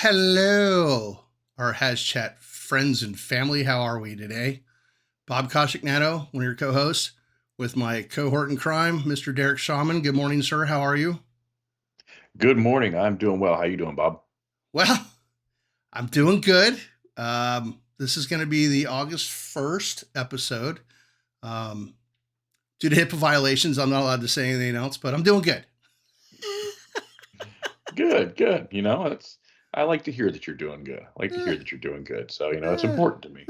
Hello, our HazChat friends and family. How are we today? Bob Koshik-Nato, one of your co-hosts, with my cohort in crime, Mr. Derek Shaman. Good morning, sir. How are you? Good morning. I'm doing well. How you doing, Bob? Well, I'm doing good. This is going to be the August 1st episode. Due to HIPAA violations, I'm not allowed to say anything else, but I'm doing good. Good, good. I like to hear that you're doing good. I like to Eh, hear that you're doing good. So, it's eh. important to me.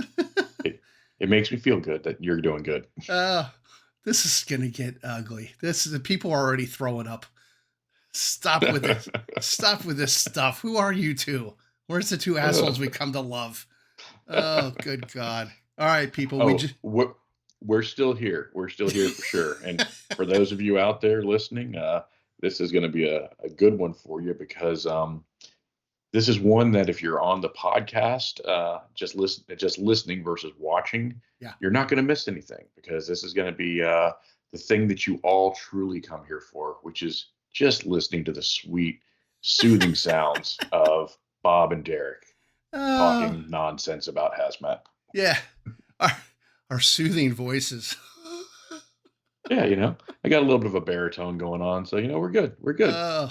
It makes me feel good that you're doing good. uh, this is going to get ugly. The people are already throwing up. Stop with it. Stop with this stuff. Who are you two? Where's the two assholes we come to love? Oh, good God. All right, people. We Oh, just. we're still here. We're still here for sure. And for those of you out there listening, this is going to be a good one for you because this is one that if you're on the podcast, just listening versus watching, Yeah. you're not going to miss anything because this is going to be the thing that you all truly come here for, which is just listening to the sweet, soothing sounds of Bob and Derek Oh, talking nonsense about hazmat. yeah. Our, our soothing voices. Yeah, I got a little bit of a baritone going on, so we're good. We're good. Oh,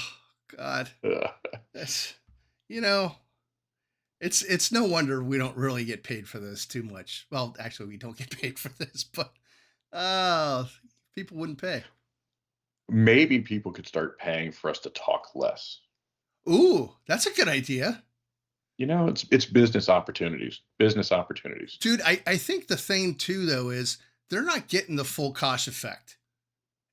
God. Uh, That's, you know, it's no wonder we don't really get paid for this too much. Well, actually, we don't get paid for this, but people wouldn't pay. Maybe people could start paying for us to talk less. Ooh, that's a good idea. It's business opportunities. Business opportunities. Dude, I think the thing too though is they're not getting the full cost effect.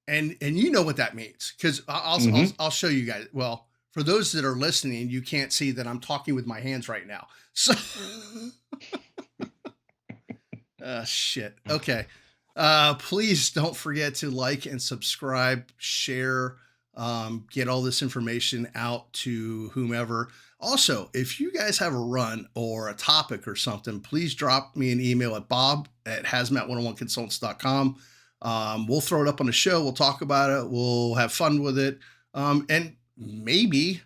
And you know what that means because I'll show you guys. Well, for those that are listening, you can't see that I'm talking with my hands right now. So shit. Okay. Please don't forget to like and subscribe, share, get all this information out to whomever. Also, if you guys have a run or a topic or something, please drop me an email at bob hazmat101consultants.com. We'll throw it up on the show. We'll talk about it. We'll have fun with it. And maybe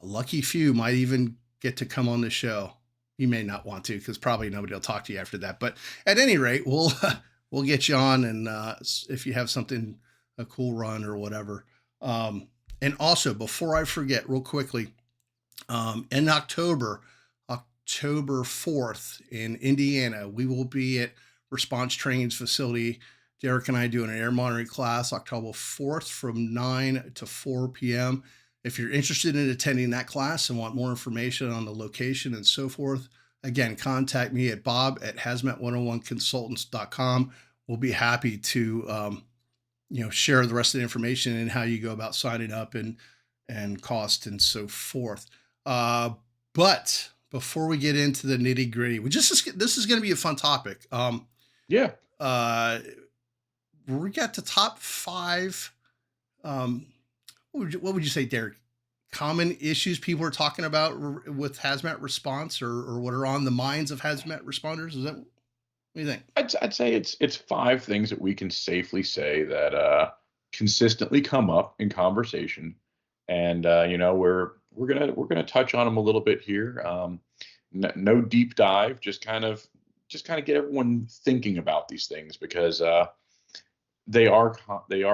a lucky few might even get to come on the show. You may not want to because probably nobody will talk to you after that. But at any rate, we'll get you on, and if you have something, a cool run or whatever. And also, before I forget, real quickly, in October 4th in Indiana, we will be at Response Training's facility. Derek and I doing an air monitoring class October 4th from 9 to 4 p.m. If you're interested in attending that class and want more information on the location and so forth, again, contact me at bob@hazmat101consultants.com. We'll be happy to share the rest of the information and how you go about signing up and cost and so forth. But before we get into the nitty gritty, this is going to be a fun topic. Yeah. We got the top 5. What would you say, Derek? Common issues people are talking about with hazmat response, or what are on the minds of hazmat responders? Is that what do you think? I'd say it's 5 things that we can safely say that consistently come up in conversation, and we're gonna touch on them a little bit here. No deep dive, just kind of get everyone thinking about these things because they are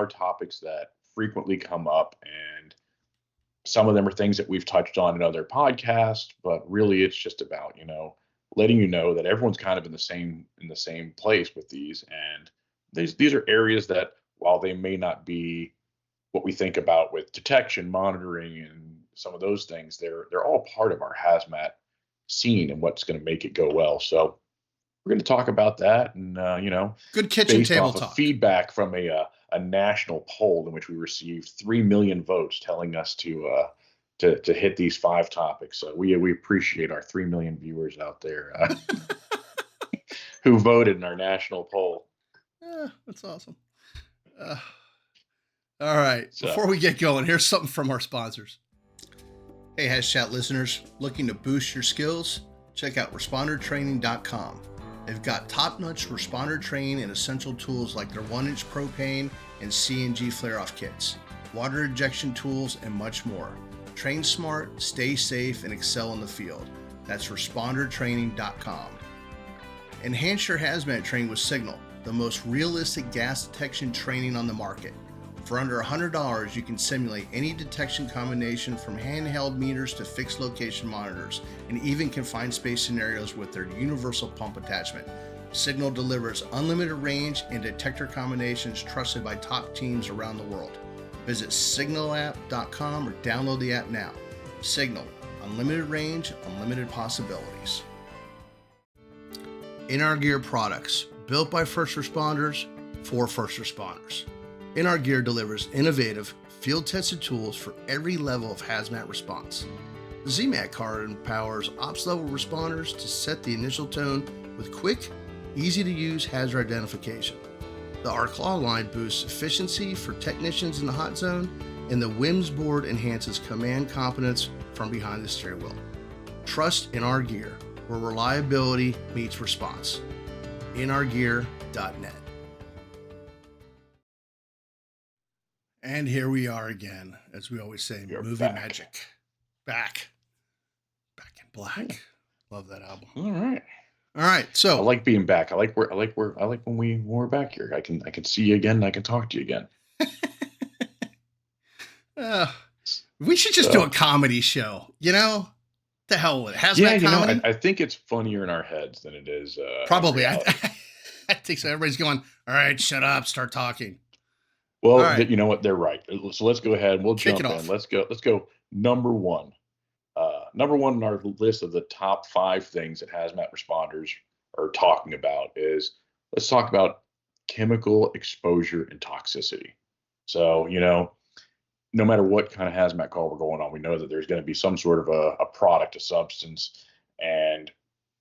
topics that frequently come up, and some of them are things that we've touched on in other podcasts, but really it's just about letting you know that everyone's kind of in the same place with these, and these are areas that while they may not be what we think about with detection, monitoring, and some of those things, they're all part of our hazmat scene and what's going to make it go well. So we're going to talk about that, and Good kitchen based table off of talk. feedback from a national poll in which we received 3 million votes telling us to hit these 5 topics. So we appreciate our 3 million viewers out there who voted in our national poll. That's awesome. Uh, all right, So before we get going, here's something from our sponsors. Hey, HazChat listeners, looking to boost your skills? Check out respondertraining.com. They've got top-notch responder training and essential tools like their 1-inch propane and CNG flare-off kits, water injection tools, and much more. Train smart, stay safe, and excel in the field. That's respondertraining.com. Enhance your hazmat training with Signal, the most realistic gas detection training on the market. For under $100, you can simulate any detection combination from handheld meters to fixed location monitors, and even confined space scenarios with their universal pump attachment. Signal delivers unlimited range and detector combinations trusted by top teams around the world. Visit signalapp.com or download the app now. Signal, unlimited range, unlimited possibilities. In Our Gear products, built by first responders for first responders. In Our Gear delivers innovative, field-tested tools for every level of hazmat response. The ZMAT card empowers ops-level responders to set the initial tone with quick, easy-to-use hazard identification. The R-Claw line boosts efficiency for technicians in the hot zone, and the WIMS board enhances command competence from behind the steering wheel. Trust in Our Gear, where reliability meets response. InOurGear.net. And here we are again, as we always say, You're movie back. magic. Back in black. Love that album. All right. All right, so I like being back. I like when we're back here. I can see you again. And I can talk to you again. we should just do a comedy show. You know, the hell with it. Yeah, HazMat comedy. I think it's funnier in our heads than it is. Probably. I think so. Everybody's going, all right, shut up, start talking. Well, All right. you know what? They're right. So let's go ahead. We'll Kick jump it in. off. Let's go. Number one. Number one on our list of the top 5 things that hazmat responders are talking about is let's talk about chemical exposure and toxicity. So, no matter what kind of hazmat call we're going on, we know that there's going to be some sort of a product, a substance, and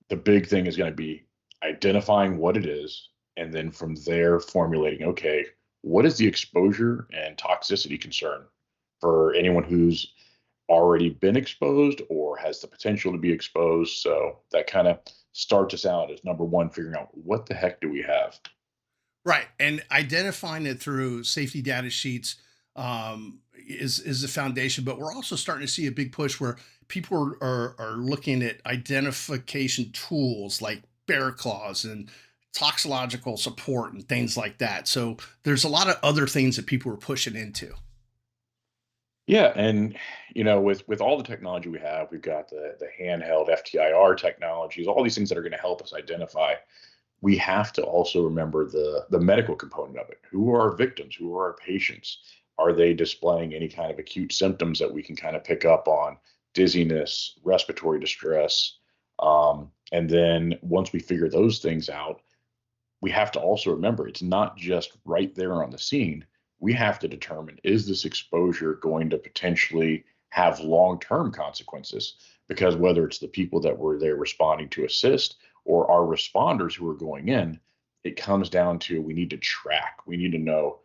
the big thing is going to be identifying what it is, and then from there formulating, okay, what is the exposure and toxicity concern for anyone who's already been exposed or has the potential to be exposed. So that kind of starts us out as number one, figuring out what the heck do we have? Right. And identifying it through safety data sheets is the foundation. But we're also starting to see a big push where people are looking at identification tools like bear claws and toxicological support and things like that. So there's a lot of other things that people are pushing into. Yeah, and with all the technology we have, we've got the handheld FTIR technologies, all these things that are going to help us identify. We have to also remember the medical component of it. Who are our victims? Who are our patients? Are they displaying any kind of acute symptoms that we can kind of pick up on? Dizziness, respiratory distress, and then once we figure those things out, we have to also remember it's not just right there on the scene. We have to determine, is this exposure going to potentially have long-term consequences? Because whether it's the people that were there responding to assist or our responders who are going in, it comes down to we need to track. We need to know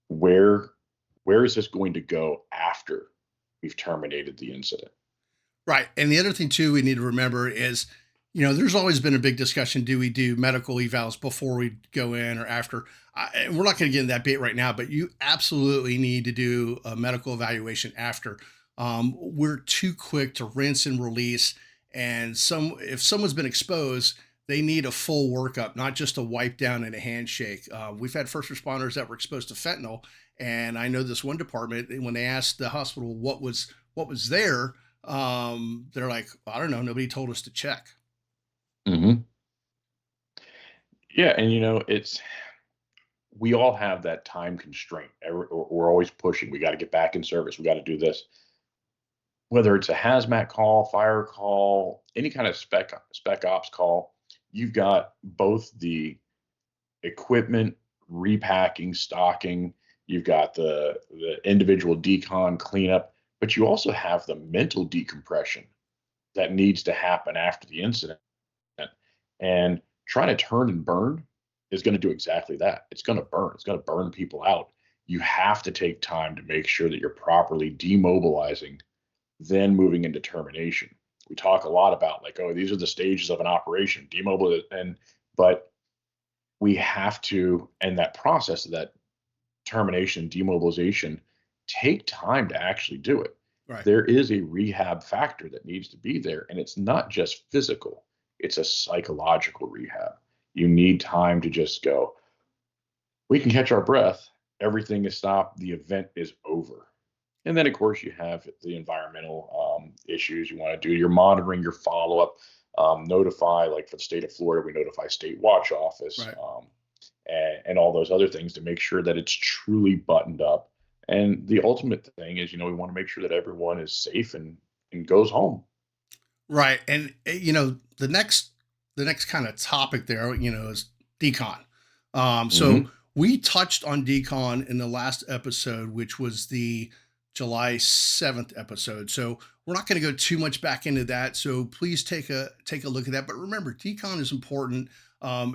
where is this going to go after we've terminated the incident. Right. And the other thing too we need to remember is, there's always been a big discussion. Do we do medical evals before we go in or after? We're not going to get in that debate right now, but you absolutely need to do a medical evaluation after. We're too quick to rinse and release. And if someone's been exposed, they need a full workup, not just a wipe down and a handshake. We've had first responders that were exposed to fentanyl. And I know this one department, when they asked the hospital what was there, they're like, I don't know. Nobody told us to check. Mm-hmm. Yeah, and we all have that time constraint. We're always pushing. We got to get back in service. We got to do this. Whether it's a hazmat call, fire call, any kind of spec ops call, you've got both the equipment repacking, stocking. You've got the individual decon cleanup, but you also have the mental decompression that needs to happen after the incident. And trying to turn and burn is going to do exactly that. It's going to burn. It's going to burn people out. You have to take time to make sure that you're properly demobilizing, then moving into termination. We talk a lot about like, oh, these are the stages of an operation, demobilize, but we have to, and that process of that termination, demobilization, take time to actually do it. Right. there is a rehab factor that needs to be there. And it's not just physical, it's a psychological rehab. You need time to just go, we can catch our breath, everything is stopped, the event is over. And then, of course, you have the environmental issues you want to do. You're monitoring your follow up, notify, like for the state of Florida, we notify state watch office, Right. and all those other things to make sure that it's truly buttoned up. And the ultimate thing is, we want to make sure that everyone is safe and goes home. Right. And the next kind of topic there, is decon. So Hmm. we touched on decon in the last episode, which was the July 7th episode. So we're not going to go too much back into that. So please take a look at that. But remember, decon is important.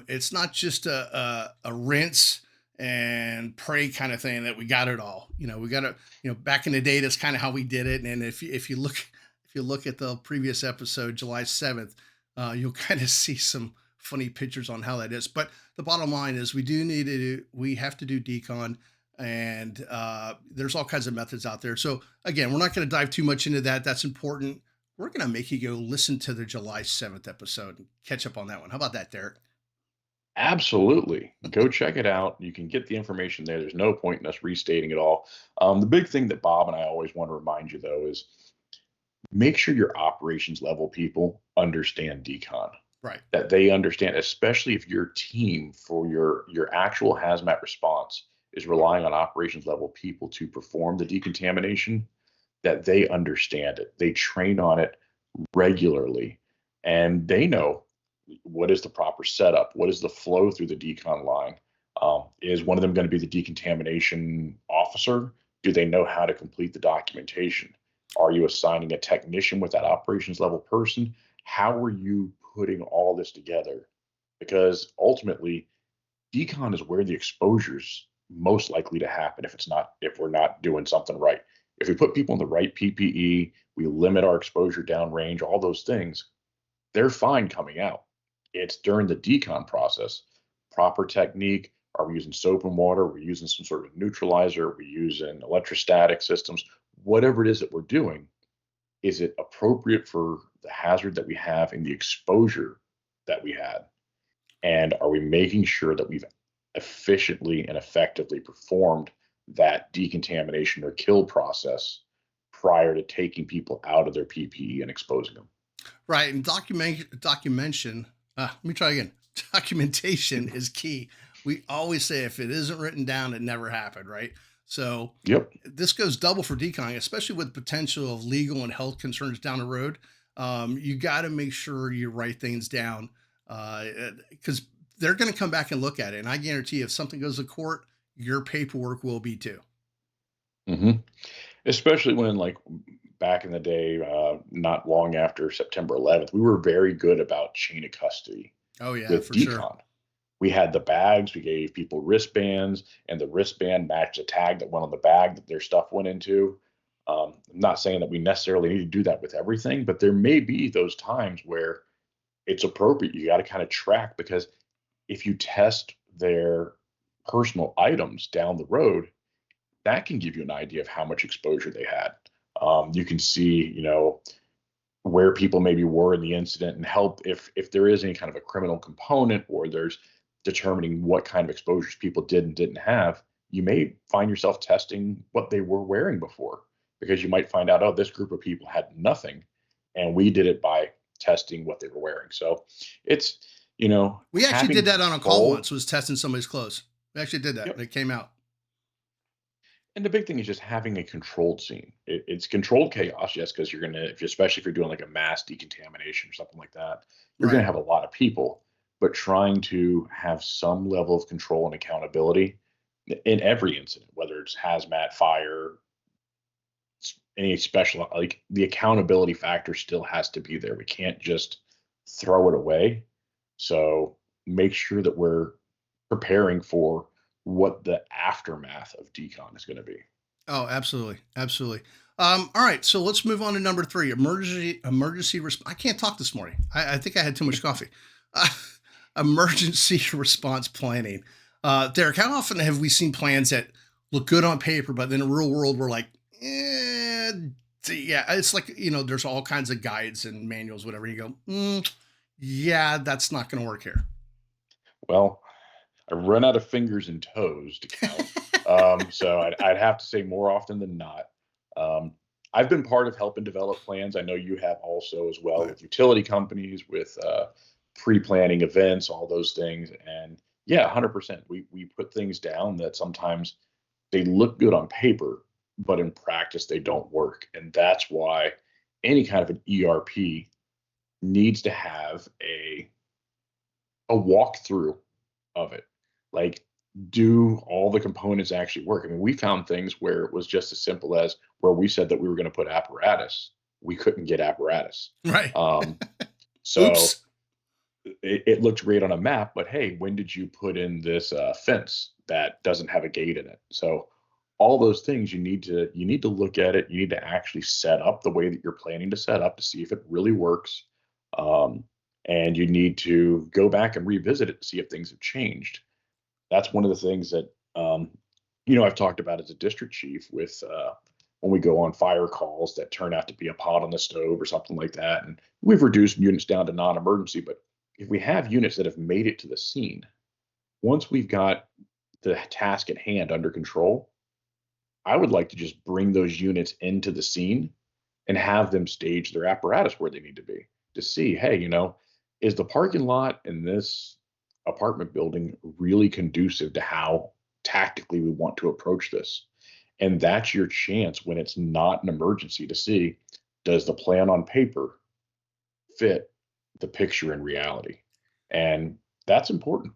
It's not just a rinse and pray kind of thing that we got it all. We got to, back in the day, that's kind of how we did it. And if you look at the previous episode, July 7th, you'll kind of see some funny pictures on how that is. But the bottom line is we have to do decon, and there's all kinds of methods out there. So again, we're not going to dive too much into that. That's important. We're going to make you go listen to the July 7th episode and catch up on that one. How about that, Derek? Absolutely. Go check it out. You can get the information there. There's no point in us restating it all. The big thing that Bob and I always want to remind you, though, is make sure your operations level people understand decon, Right. that they understand, especially if your team for your actual hazmat response is relying on operations level people to perform the decontamination, that they understand it, they train on it regularly, and they know what is the proper setup, what is the flow through the decon line. Is one of them going to be the decontamination officer? Do they know how to complete the documentation? Are you assigning a technician with that operations level person? How are you putting all this together? Because ultimately, decon is where the exposure's most likely to happen if we're not doing something right. If we put people in the right PPE, we limit our exposure downrange, all those things, they're fine coming out. It's during the decon process, proper technique. Are we using soap and water? Are we using some sort of neutralizer? Are we using electrostatic systems? Whatever it is that we're doing, is it appropriate for the hazard that we have and the exposure that we had? And are we making sure that we've efficiently and effectively performed that decontamination or kill process prior to taking people out of their PPE and exposing them? Right. And documentation. Let me try again. Documentation is key. We always say if it isn't written down, it never happened. Right. So Yep. this goes double for decon, especially with the potential of legal and health concerns down the road. You got to make sure you write things down, because they're going to come back and look at it. And I guarantee if something goes to court, your paperwork will be too. Hmm. Especially when, like, back in the day, not long after September 11th, we were very good about chain of custody Oh, yeah, with for sure. decon. We had the bags, we gave people wristbands, and the wristband matched the tag that went on the bag that their stuff went into. I'm not saying that we necessarily need to do that with everything, but there may be those times where it's appropriate. You got to kind of track, because if you test their personal items down the road, that can give you an idea of how much exposure they had. You can see, where people maybe were in the incident, and help if there is any kind of a criminal component, or there's determining what kind of exposures people did and didn't have. You may find yourself testing what they were wearing before, because you might find out, oh, this group of people had nothing, and we did it by testing what they were wearing. So it's, We actually having did that on a call control. once, was testing somebody's clothes. We actually did that. Yep. And it came out. And the big thing is just having a controlled scene. It's controlled chaos, yes, because especially if you're doing like a mass decontamination or something like that, you're Right. gonna have a lot of people, but trying to have some level of control and accountability in every incident, whether it's hazmat, fire, any special, like, the accountability factor still has to be there. We can't just throw it away. So make sure that we're preparing for what the aftermath of decon is going to be. Oh, absolutely. Absolutely. All right. So let's move on to number three, emergency response. I can't talk this morning. I think I had too much coffee. Uh, Emergency response planning. Derek, how often have we seen plans that look good on paper, but then in the real world, we're like, See, yeah, it's like, there's all kinds of guides and manuals, whatever. You go, yeah, that's not going to work here. Well, I run out of fingers and toes to count. So I'd have to say more often than not. Um, I've been part of helping develop plans. I know you have also as well Right. with utility companies, with pre-planning events, all those things. And yeah, 100%. We put things down that sometimes they look good on paper, but in practice they don't work. And that's why any kind of an ERP needs to have a walkthrough of it. Like, do all the components actually work? I mean, we found things where it was just as simple as where we said that we were going to put apparatus, we couldn't get apparatus. Right. Um, so Oops. it looked great on a map, but hey, when did you put in this fence that doesn't have a gate in it? So all those things you need to look at it. You need to actually set up the way that you're planning to set up to see if it really works. Um, and you need to go back and revisit it to see if things have changed. That's one of the things that I've talked about as a district chief with when we go on fire calls that turn out to be a pot on the stove or something like that, and we've reduced units down to non-emergency. But if we have units that have made it to the scene, once we've got the task at hand under control, I would like to just bring those units into the scene and have them stage their apparatus where they need to be to see, hey, is the parking lot in this apartment building really conducive to how tactically we want to approach this? And that's your chance when it's not an emergency to see, does the plan on paper fit the picture in reality? And that's important.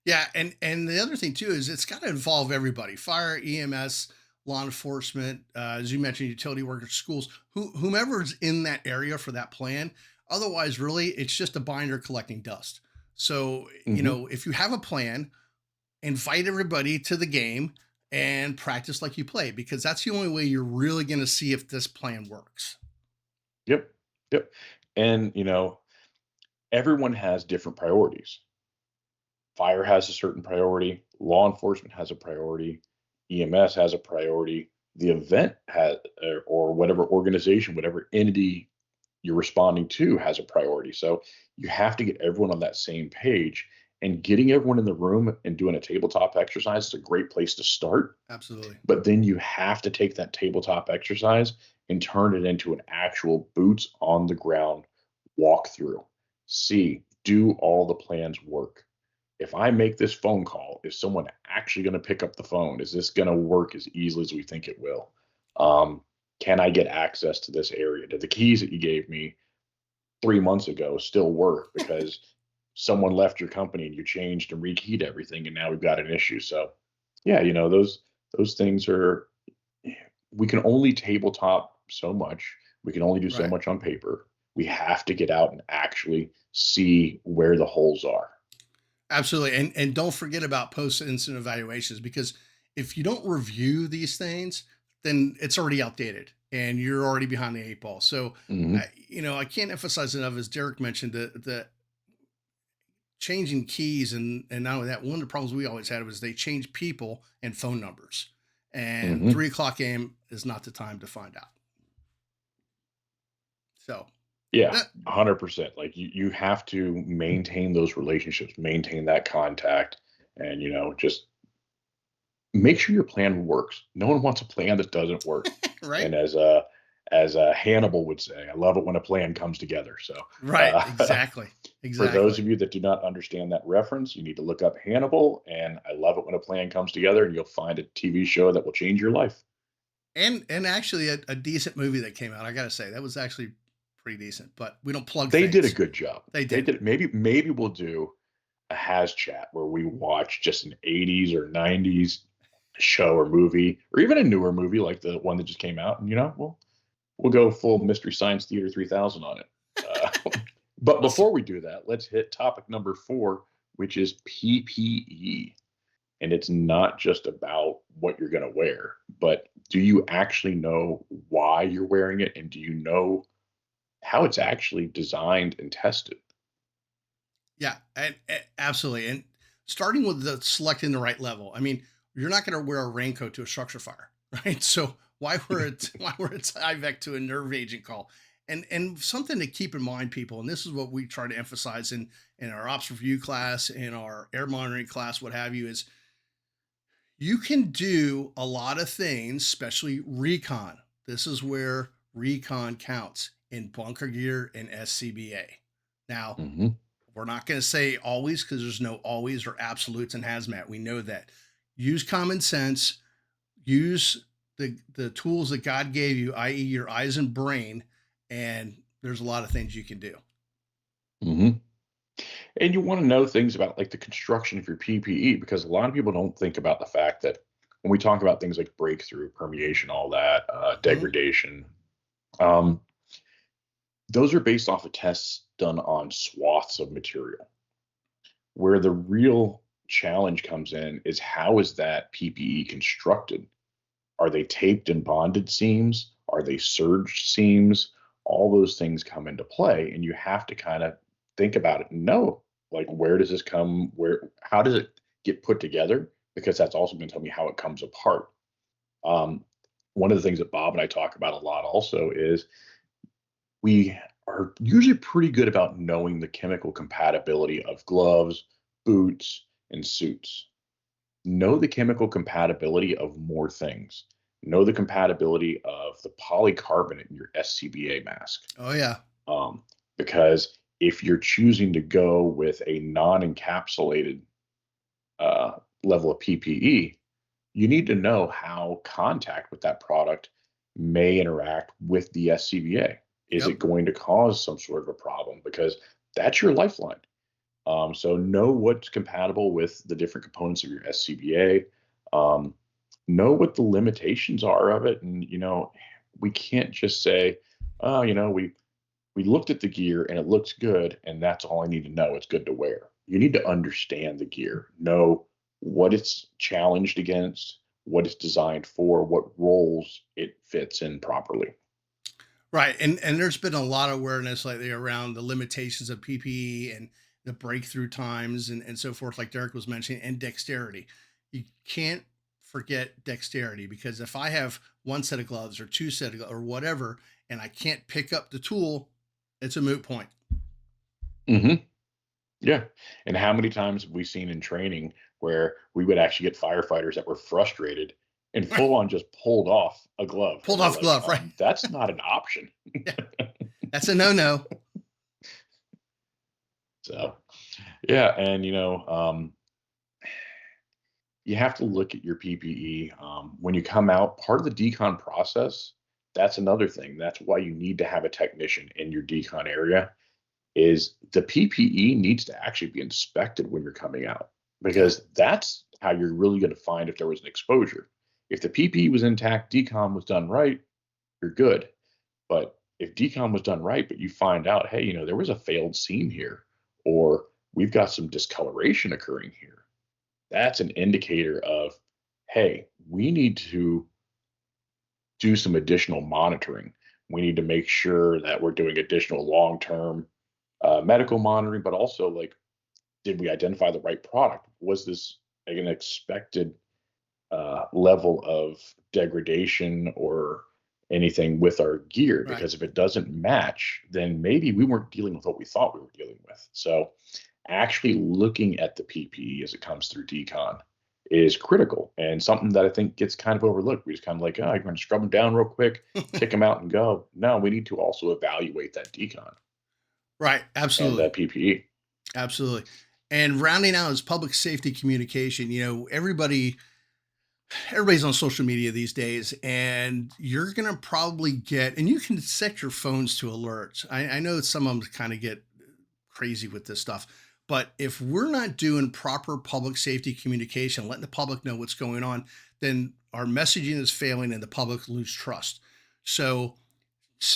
Yeah, and the other thing too is it's got to involve everybody: fire, EMS, law enforcement, as you mentioned, utility workers, schools, whomever's in that area for that plan. Otherwise, really, it's just a binder collecting dust. So, Hmm. if you have a plan, invite everybody to the game and practice like you play, because that's the only way you're really going to see if this plan works. Yep. Yep. And, everyone has different priorities. Fire has a certain priority, law enforcement has a priority, EMS has a priority, the event has, or whatever organization, whatever entity you're responding to has a priority. So you have to get everyone on that same page. And getting everyone in the room and doing a tabletop exercise is a great place to start. Absolutely. But then you have to take that tabletop exercise and turn it into an actual boots on the ground walkthrough. See, do all the plans work? If I make this phone call, is someone actually going to pick up the phone? Is this going to work as easily as we think it will? Um, can I get access to this area? Do the keys that you gave me 3 months ago still work because someone left your company and you changed and rekeyed everything and now we've got an issue? So yeah, those things are, we can only tabletop so much. We can only do so Right. much on paper. We have to get out and actually see where the holes are. Absolutely. And don't forget about post incident evaluations, because if you don't review these things, then it's already outdated and you're already behind the eight ball. So, Hmm. I can't emphasize enough, as Derek mentioned, the changing keys. And not only that, one of the problems we always had was they changed people and phone numbers. And Hmm. 3 o'clock a.m. is not the time to find out. So, Yeah, that, 100%. Like you have to maintain those relationships, maintain that contact, and just make sure your plan works. No one wants a plan that doesn't work. right? And as Hannibal would say, I love it when a plan comes together. So Right. uh, Exactly. for those Exactly. of you that do not understand that reference, you need to look up Hannibal. And I love it when a plan comes together, and you'll find a TV show that will change your life. And actually a decent movie that came out. I gotta say that was actually pretty decent. But we don't plug They did a things. good job. They They did. did. Maybe we'll do a has chat where we watch just an 80s or 90s show or movie, or even a newer movie like the one that just came out, and we'll go full Mystery Science Theater 3000 on it. But Awesome. before we do that, let's hit topic number 4, which is PPE. And it's not just about what you're going to wear, but do you actually know why you're wearing it, and do you know how it's actually designed and tested? Yeah, and absolutely. And starting with the selecting the right level. I mean, you're not going to wear a raincoat to a structure fire, right? So why we're a Tyvek to a nerve agent call. And something to keep in mind, people, and this is what we try to emphasize in our ops review class, in our air monitoring class, what have you, is you can do a lot of things, especially recon. This is where recon counts in bunker gear and SCBA. Now, Hmm. we're not going to say always because there's no always or absolutes in hazmat. We know that. Use common sense, use the tools that God gave you, i.e., your eyes and brain, and there's a lot of things you can do. Hmm. And you want to know things about like the construction of your PPE because a lot of people don't think about the fact that when we talk about things like breakthrough, permeation, all that, Mhm. degradation, um, those are based off of tests done on swaths of material. Where the real challenge comes in is how is that PPE constructed? Are they taped and bonded seams? Are they surged seams? All those things come into play, and you have to kind of think about it and know, like, where does this come? How does it get put together? Because that's also going to tell me how it comes apart. Um, One of the things that Bob and I talk about a lot also is we are usually pretty good about knowing the chemical compatibility of gloves, boots, and suits. Know the chemical compatibility of more things. Know the compatibility of the polycarbonate in your SCBA mask. Oh yeah. Um, because if you're choosing to go with a non-encapsulated level of PPE, you need to know how contact with that product may interact with the SCBA. Is Yep. it going to cause some sort of a problem? Because that's your lifeline. So know what's compatible with the different components of your SCBA. Um, know what the limitations are of it, and we can't just say, "Oh, we looked at the gear and it looks good, and that's all I need to know. It's good to wear." You need to understand the gear, know what it's challenged against, what it's designed for, what roles it fits in properly. Right. And there's been a lot of awareness lately around the limitations of PPE and the breakthrough times and so forth, like Derek was mentioning, and dexterity. You can't forget dexterity because if I have one set of gloves or two set of or whatever, and I can't pick up the tool, it's a moot point. Hmm. Yeah. And how many times have we seen in training where we would actually get firefighters that were frustrated and full on just pulled off a glove? And Pulled we're off like, glove, right? that's not an option. Yeah. That's a no-no. So, yeah. And, you have to look at your PPE. When you come out, part of the decon process, that's another thing. That's why you need to have a technician in your decon area is the PPE needs to actually be inspected when you're coming out Okay. because that's how you're really going to find if there was an exposure. If the PPE was intact, decom was done right, you're good. But if decom was done right, but you find out, hey, there was a failed seam here, or we've got some discoloration occurring here, that's an indicator of, hey, we need to do some additional monitoring. We need to make sure that we're doing additional long term medical monitoring, but also like, did we identify the right product? Was this an expected level of degradation or anything with our gear? Right. Because if it doesn't match, then maybe we weren't dealing with what we thought we were dealing with. So, actually looking at the PPE as it comes through decon is critical and something that I think gets kind of overlooked. We just kind of like, oh, you're going to scrub them down real quick, kick them out, and go. No, we need to also evaluate that decon Right. and Absolutely. that PPE. Absolutely. And rounding out is public safety communication. Everybody's on social media these days, and you're going to probably get, and you can set your phones to alerts. I know some of them kind of get crazy with this stuff, but if we're not doing proper public safety communication, letting the public know what's going on, then our messaging is failing and the public lose trust. So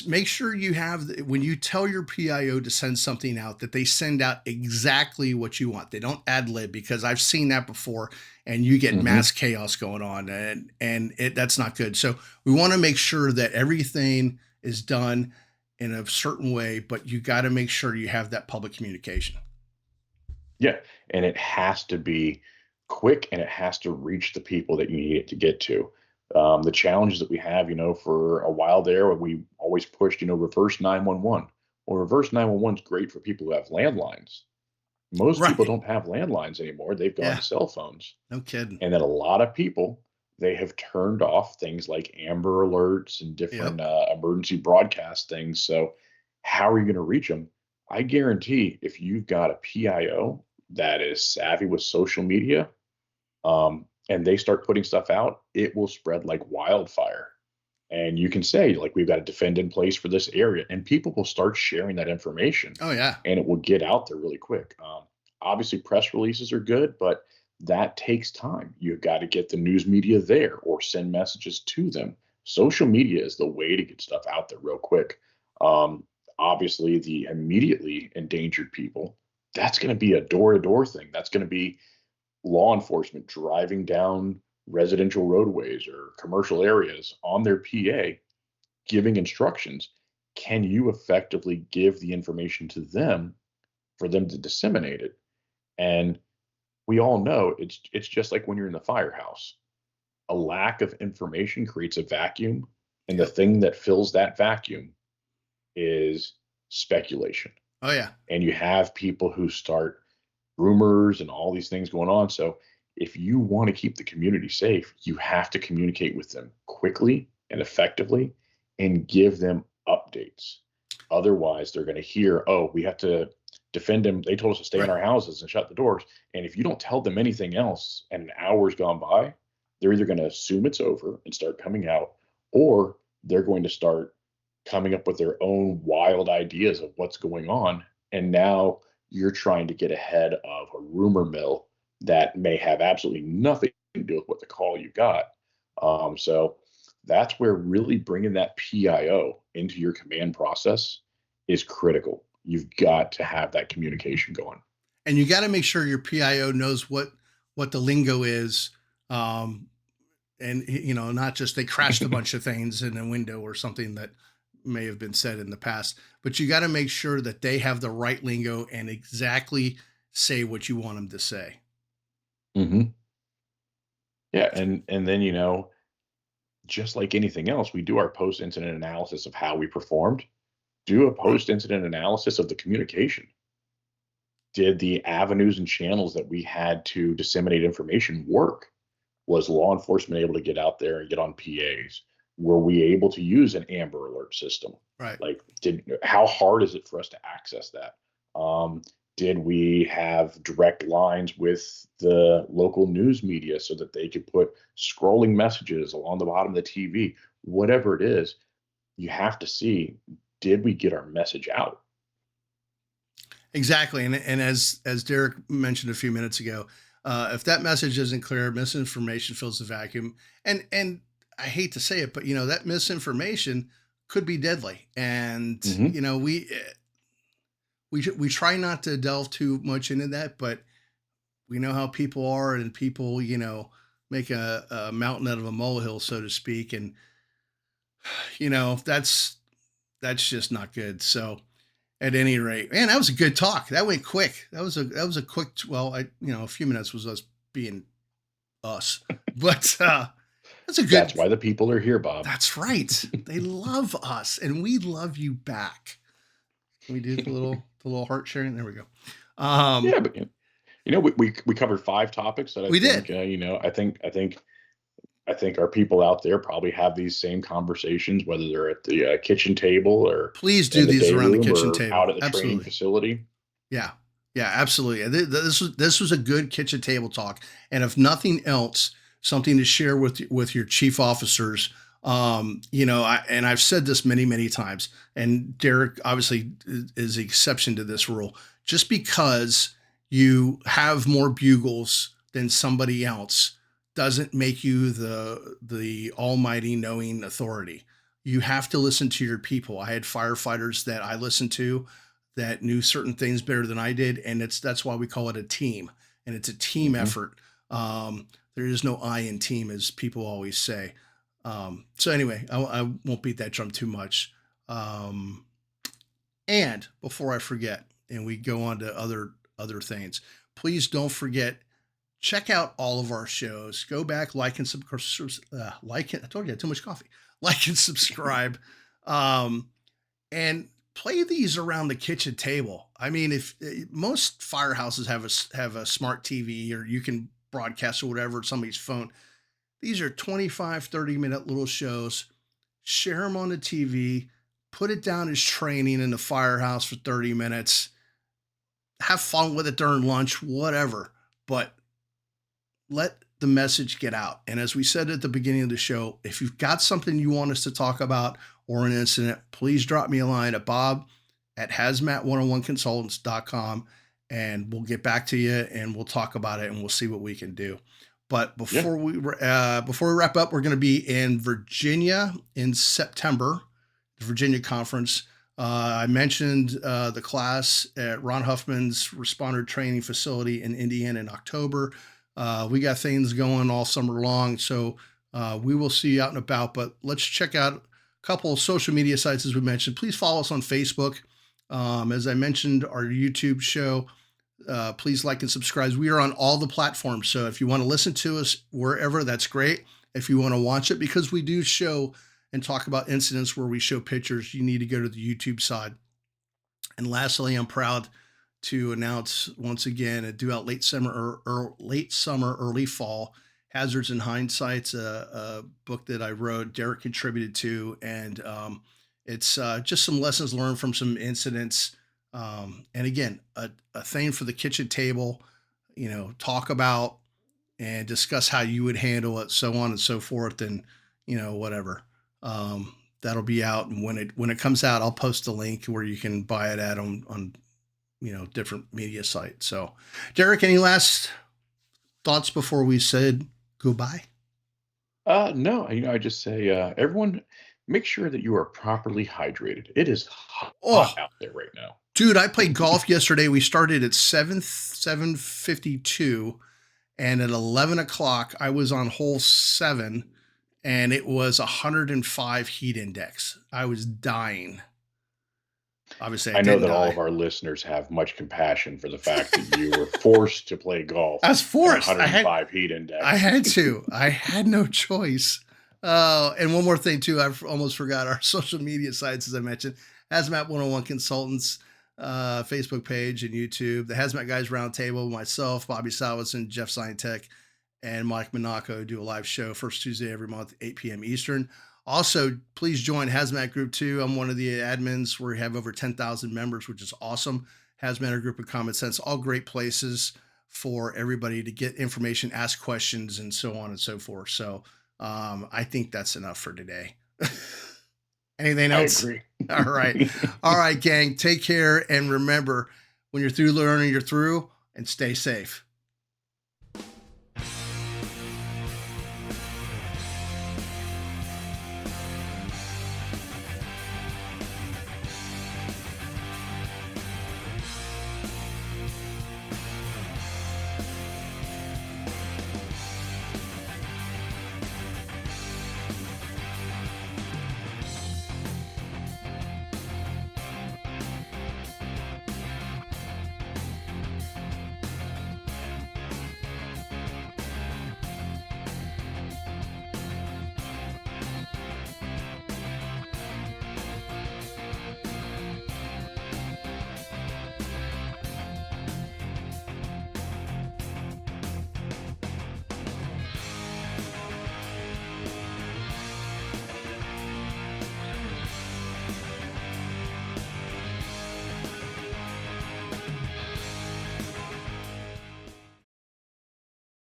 make sure you have, when you tell your PIO to send something out, that they send out exactly what you want. They don't ad lib, because I've seen that before and you get Hmm. mass chaos going on, and that's not good. So we want to make sure that everything is done in a certain way, but you got to make sure you have that public communication. Yeah, and it has to be quick and it has to reach the people that you need it to get to. The challenges that we have, for a while there, we always pushed, reverse 911. Well, reverse 911 is great for people who have landlines. Most people Right. don't have landlines anymore. They've gone Yeah. to cell phones. No kidding. And then a lot of people, they have turned off things like Amber Alerts and different Yep. emergency broadcast things. So, how are you going to reach them? I guarantee if you've got a PIO that is savvy with social media, and they start putting stuff out, it will spread like wildfire. And you can say, like, we've got a defend in place for this area, and people will start sharing that information Oh yeah. and it will get out there really quick. Obviously, press releases are good, but that takes time. You've got to get the news media there or send messages to them. Social media is the way to get stuff out there real quick. Um, Obviously, the immediately endangered people, that's going to be a door to door thing. That's going to be law enforcement driving down residential roadways or commercial areas on their PA giving instructions. Can you effectively give the information to them for them to disseminate it? And we all know it's just like when you're in the firehouse. A lack of information creates a vacuum, and the Yep. thing that fills that vacuum is speculation. Oh yeah. And you have people who start rumors and all these things going on. So if you want to keep the community safe, you have to communicate with them quickly and effectively and give them updates. Otherwise, they're going to hear, oh, we have to defend them. They told us to stay in Right. our houses and shut the doors. And if you don't tell them anything else and an hour's gone by, they're either going to assume it's over and start coming out, or they're going to start coming up with their own wild ideas of what's going on. And now you're trying to get ahead of a rumor mill that may have absolutely nothing to do with what the call you got. So that's where really bringing that PIO into your command process is critical. You've got to have that communication going. And you got to make sure your PIO knows what the lingo is. Um, and not just they crashed a bunch of things in a window or something that may have been said in the past, but you got to make sure that they have the right lingo and exactly say what you want them to say. Mm-hmm. Yeah, and then just like anything else, we do our post incident analysis of how we performed. Do a Right. post incident analysis of the communication. Did the avenues and channels that we had to disseminate information work? Was law enforcement able to get out there and get on PAs? Were we able to use an Amber Alert system? Right. Like, how hard is it for us to access that? Um, did we have direct lines with the local news media so that they could put scrolling messages along the bottom of the TV? Whatever it is, you have to see, did we get our message out? Exactly. And as Derek mentioned a few minutes ago, if that message isn't clear, misinformation fills the vacuum. And I hate to say it, but that misinformation could be deadly. And Hmm. we try not to delve too much into that, but we know how people are, and people make a mountain out of a molehill, so to speak. And that's just not good. So at any rate, man, that was a good talk. That went quick. That was a quick. Well, a few minutes was us being us, but that's a That's good. why the people are here, Bob. That's right. They love us, and we love you back. Can we do the little heart sharing? There we go. Yeah, but we covered 5 topics that I We think did. I think our people out there probably have these same conversations, whether they're at the kitchen table or Please do in the these day around the room kitchen or out table. at the training Absolutely. facility. Yeah. Yeah, absolutely. This was a good kitchen table talk, and if nothing else, something to share with your chief officers. I've said this many times, and Derek obviously is the exception to this rule. Just because you have more bugles than somebody else doesn't make you the almighty knowing authority. You have to listen to your people. I had firefighters that I listened to that knew certain things better than I did, and that's why we call it a team, and it's a team Hmm. effort. There is no I in team, as people always say. So anyway, I won't beat that drum too much. Um, and before I forget, and we go on to other things, please don't forget check out all of our shows. Go back, like and like it. I told you I had too much coffee. Like and subscribe, um, and play these around the kitchen table. I mean, if most firehouses have a smart TV, or you can broadcast or whatever somebody's phone. These are 25, 30-minute little shows. Share them on the TV. Put it down as training in the firehouse for 30 minutes. Have fun with it during lunch, whatever. But let the message get out. And as we said at the beginning of the show, if you've got something you want us to talk about or an incident, please drop me a line at Bob at hazmat101consultants.com, and we'll get back to you and we'll talk about it and we'll see what we can do. But Yeah. before we wrap up, we're going to be in Virginia in September, the Virginia conference. I mentioned the class at Ron Huffman's responder training facility in Indiana in October. We got things going all summer long, so we will see you out and about. But let's check out a couple of social media sites, as we mentioned. Please follow us on Facebook. As I mentioned, our YouTube show. Please like and subscribe. We are on all the platforms. So if you want to listen to us wherever, that's great. If you want to watch it, because we do show and talk about incidents where we show pictures, you need to go to the YouTube side. And lastly, I'm proud to announce once again a due out late summer, early fall. Hazards and Hindsight's a book that I wrote, Derek contributed to, and it's just some lessons learned from some incidents. And again, a thing for the kitchen table, talk about and discuss how you would handle it, so on and so forth, and whatever. That'll be out, and when it comes out, I'll post a link where you can buy it at on different media sites. So, Derek, any last thoughts before we said goodbye? No, I just say, everyone, make sure that you are properly hydrated. It is hot Oh, out there right now. dude, I played golf yesterday. We started at 7:52, and at 11 o'clock, I was on hole 7, and it was 105 heat index. I was dying. Obviously, I I know didn't that all die. of our listeners have much compassion for the fact that you were forced to play golf I was at forced. 105 heat I index. had to. I had no choice. And one more thing too, I almost forgot our social media sites, as I mentioned, HazMat 101 Consultants, Facebook page and YouTube, the HazMat Guys Roundtable, myself, Bobby Salvison, Jeff Scientech, and Mike Monaco do a live show first Tuesday every month, 8 p.m. Eastern. Also, please join Hazmat Group 2. I'm one of the admins where we have over 10,000 members, which is awesome. Hazmat, a group of common sense, all great places for everybody to get information, ask questions, and so on and so forth. So I think that's enough for today. Anything I else? agree. All right. All right, gang. Take care. And remember, when you're through learning, you're through, and stay safe.